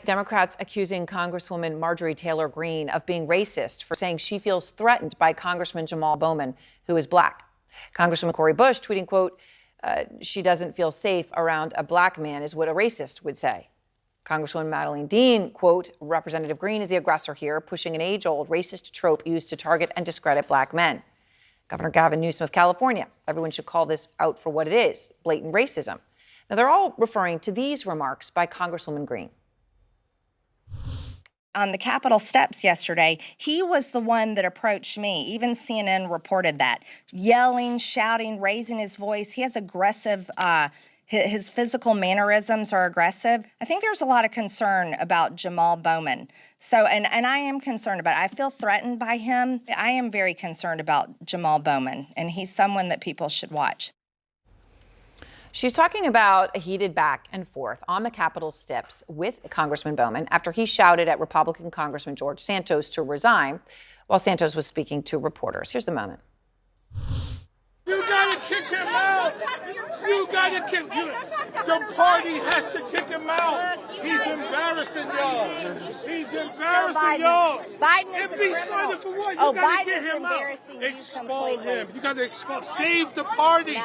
Democrats accusing Congresswoman Marjorie Taylor-Greene of being racist for saying she feels threatened by Congressman Jamaal Brown, who is black. Congresswoman Cori Bush tweeting, quote, she doesn't feel safe around a black man is what a racist would say. Congresswoman Madeleine Dean, quote, Representative Greene is the aggressor here, pushing an age-old racist trope used to target and discredit black men. Governor Gavin Newsom of California, everyone should call this out for what it is, blatant racism. Now, they're all referring to these remarks by Congresswoman Greene. On the Capitol steps yesterday, he was the one that approached me. Even CNN reported that. Yelling, shouting, raising his voice. He has aggressive, his physical mannerisms are aggressive. I think there's a lot of concern about Jamaal Brown. So, and I am concerned about it. I feel threatened by him. I am very concerned about Jamaal Brown, and he's someone that people should watch. She's talking about a heated back and forth on the Capitol steps with Congressman Brown after he shouted at Republican Congressman George Santos to resign while Santos was speaking to reporters. Here's the moment. You gotta kick him out. You gotta kick him. The party has to kick him out. He's embarrassing y'all. He's embarrassing y'all. Biden is Impeachment for what? You gotta get him out. Expel him. You gotta expel. Save the party.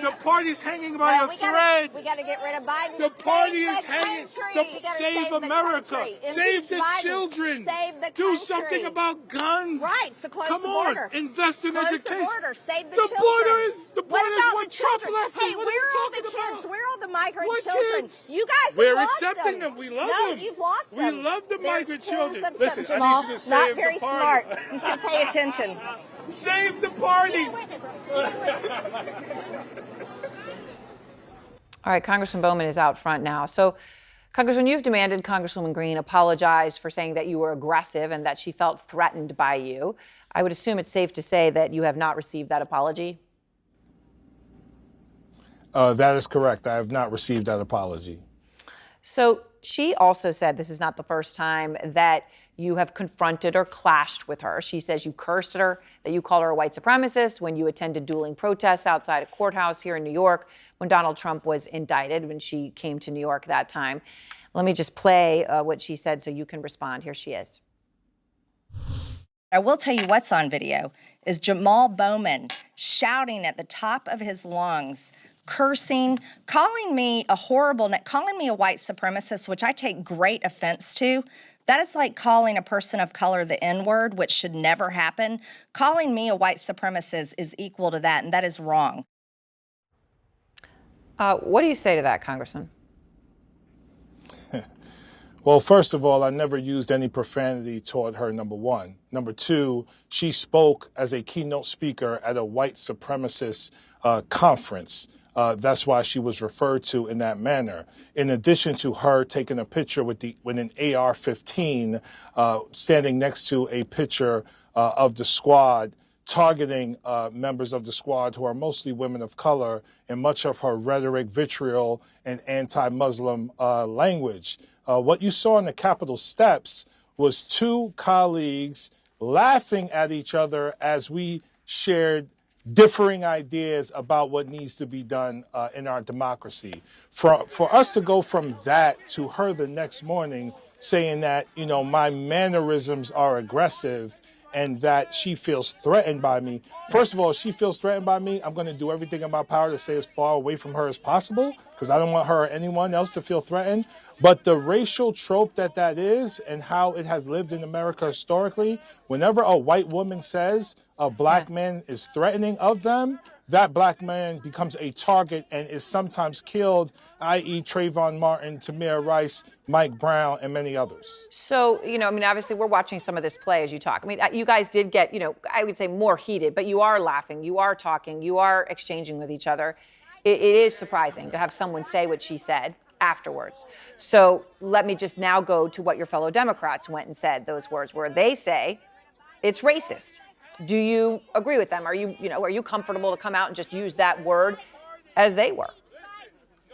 The party's hanging by a thread. We gotta get rid of Biden. The party is hanging. Save America. Save the children. Do something about guns. Right. So close Come the on. border. Invest in education. Save the border is one Trump left. Hey, what where are are all the you talking kids? about? Where are all the migrant What children? kids? You guys We're have lost accepting them. them. We love no, them. You've lost them. We love the migrant children. Listen, Jamal, I need you to save not very the party. smart. You should pay attention. Save the party. All right, Congressman Brown is out front now. So, Congressman, you've demanded Congresswoman Greene apologize for saying that you were aggressive and that she felt threatened by you. I would assume it's safe to say that you have not received that apology. That is correct. I have not received that apology. So she also said this is not the first time that you have confronted or clashed with her. She says you cursed at her, that you called her a white supremacist when you attended dueling protests outside a courthouse here in New York when Donald Trump was indicted, when she came to New York that time. Let me just play what she said so you can respond. Here she is. I will tell you what's on video is Jamaal Brown shouting at the top of his lungs, cursing, calling me a horrible, calling me a white supremacist, which I take great offense to. That is like calling a person of color the N-word, which should never happen. Calling me a white supremacist is equal to that, and that is wrong. What do you say to that, Congressman? Well, first of all, I never used any profanity toward her, number one. Number two, she spoke as a keynote speaker at a white supremacist conference. That's why she was referred to in that manner. In addition to her taking a picture with an AR-15 standing next to a picture of the squad, targeting members of the squad who are mostly women of color, and much of her rhetoric, vitriol, and anti-Muslim language. What you saw on the Capitol steps was two colleagues laughing at each other as we shared differing ideas about what needs to be done in our democracy. For us to go from that to her the next morning saying that, you know, my mannerisms are aggressive and that she feels threatened by me. First of all, if she feels threatened by me, I'm going to do everything in my power to stay as far away from her as possible because I don't want her or anyone else to feel threatened. But the racial trope that is and how it has lived in America historically, whenever a white woman says a black man is threatening of them, that black man becomes a target and is sometimes killed, i.e. Trayvon Martin, Tamir Rice, Mike Brown, and many others. So, you know, I mean, obviously we're watching some of this play as you talk. I mean, you guys did get, you know, I would say more heated, but you are laughing, you are talking, you are exchanging with each other. It is surprising to have someone say what she said afterwards. So let me just now go to what your fellow Democrats went and said, those words where they say it's racist. Do you agree with them? Are you comfortable to come out and just use that word as they were?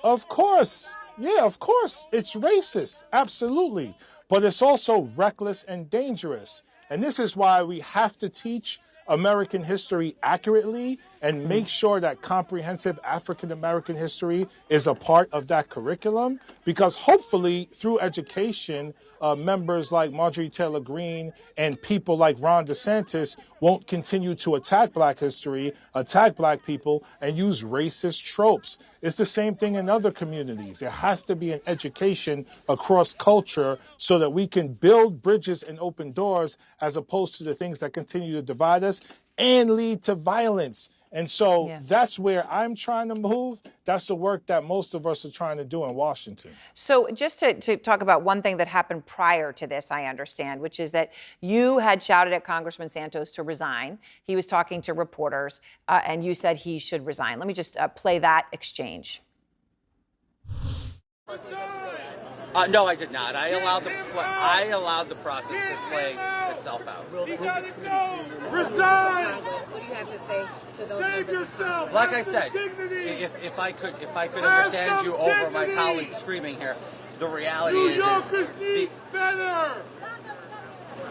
Of course. Yeah, of course. It's racist. Absolutely. But it's also reckless and dangerous. And this is why we have to teach American history accurately and make sure that comprehensive African American history is a part of that curriculum, because hopefully through education, members like Marjorie Taylor-Greene and people like Ron DeSantis won't continue to attack Black history, attack Black people, and use racist tropes. It's the same thing in other communities. There has to be an education across culture so that we can build bridges and open doors, as opposed to the things that continue to divide us and lead to violence. And so that's where I'm trying to move. That's the work that most of us are trying to do in Washington. So just to talk about one thing that happened prior to this, I understand, which is that you had shouted at Congressman Santos to resign. He was talking to reporters, and you said he should resign. Let me just play that exchange. No, I did not. I allowed the process to play itself out. You gotta go. Resign. What do you have to say to those Save yourself. Like Have I some said, dignity. if I could Have understand some you over my dignity. colleagues screaming here, the reality New is Yorkers need better.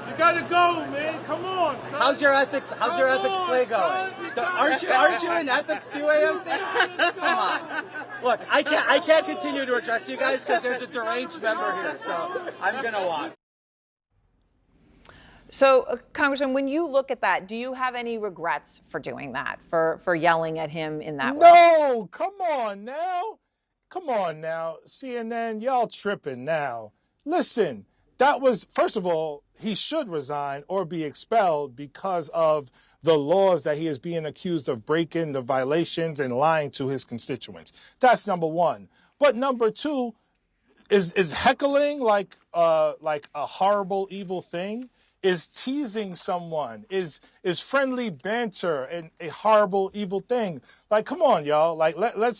You gotta go, man. Come on, son. how's your ethics play going? Aren't you in ethics too, AOC? Come on. Look, I can't continue to address you guys because there's a deranged member here, so I'm gonna watch. So, Congressman, when you look at that, do you have any regrets for doing that, for yelling at him in that way? No, come on now. Come on now. CNN, y'all tripping now. Listen, that was, first of all, he should resign or be expelled because of the laws that he is being accused of breaking, the violations, and lying to his constituents. That's number one. But number two, is heckling like a horrible, evil thing? Is teasing someone, is friendly banter and a horrible, evil thing? Like, come on, y'all. Like,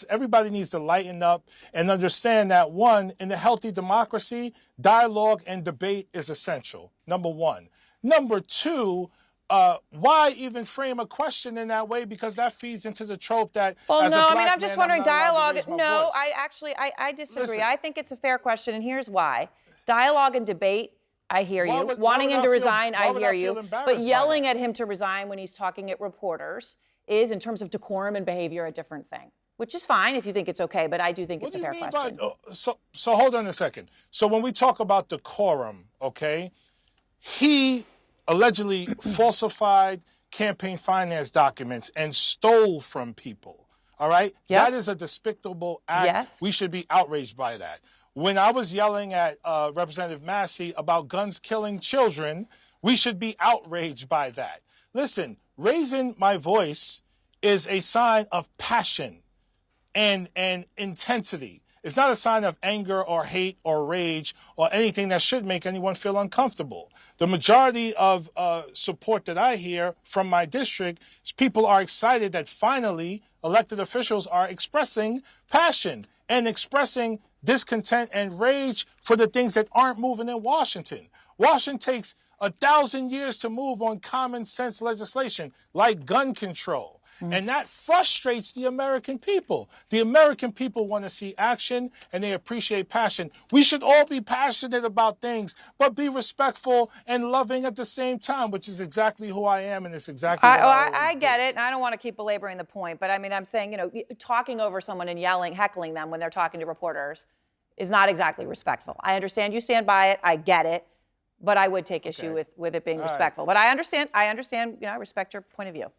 everybody needs to lighten up and understand that, one, in a healthy democracy, dialogue and debate is essential, number one. Number two, why even frame a question in that way? Because that feeds into the trope that, Well, as a no, black I mean, I'm just man, wondering, not allowed to dialogue. raise my No, voice. I disagree. Listen. I think it's a fair question, and here's why. Dialogue and debate, I hear Why you. would- Wanting why him would to I feel- resign, why I would hear I feel you. embarrassed But by yelling that? at him to resign when he's talking at reporters is, in terms of decorum and behavior, a different thing. Which is fine if you think it's okay, but I do think it's a fair question. So hold on a second. So when we talk about decorum, okay, he allegedly falsified campaign finance documents and stole from people. All right? Yep. That is a despicable act. Yes. We should be outraged by that. When I was yelling at Representative Massey about guns killing children, we should be outraged by that. Listen, raising my voice is a sign of passion and intensity. It's not a sign of anger or hate or rage or anything that should make anyone feel uncomfortable. The majority of support that I hear from my district is people are excited that finally elected officials are expressing passion and expressing discontent and rage for the things that aren't moving in Washington. Washington takes 1,000 years to move on common sense legislation like gun control. And that frustrates the American people. The American people want to see action and they appreciate passion. We should all be passionate about things, but be respectful and loving at the same time, which is exactly who I am, and it's exactly what I get it, and I don't want to keep belaboring the point, but I mean, I'm saying, talking over someone and yelling, heckling them when they're talking to reporters is not exactly respectful. I understand you stand by it. I get it. But I would take issue with it being respectful. But I understand, I respect your point of view.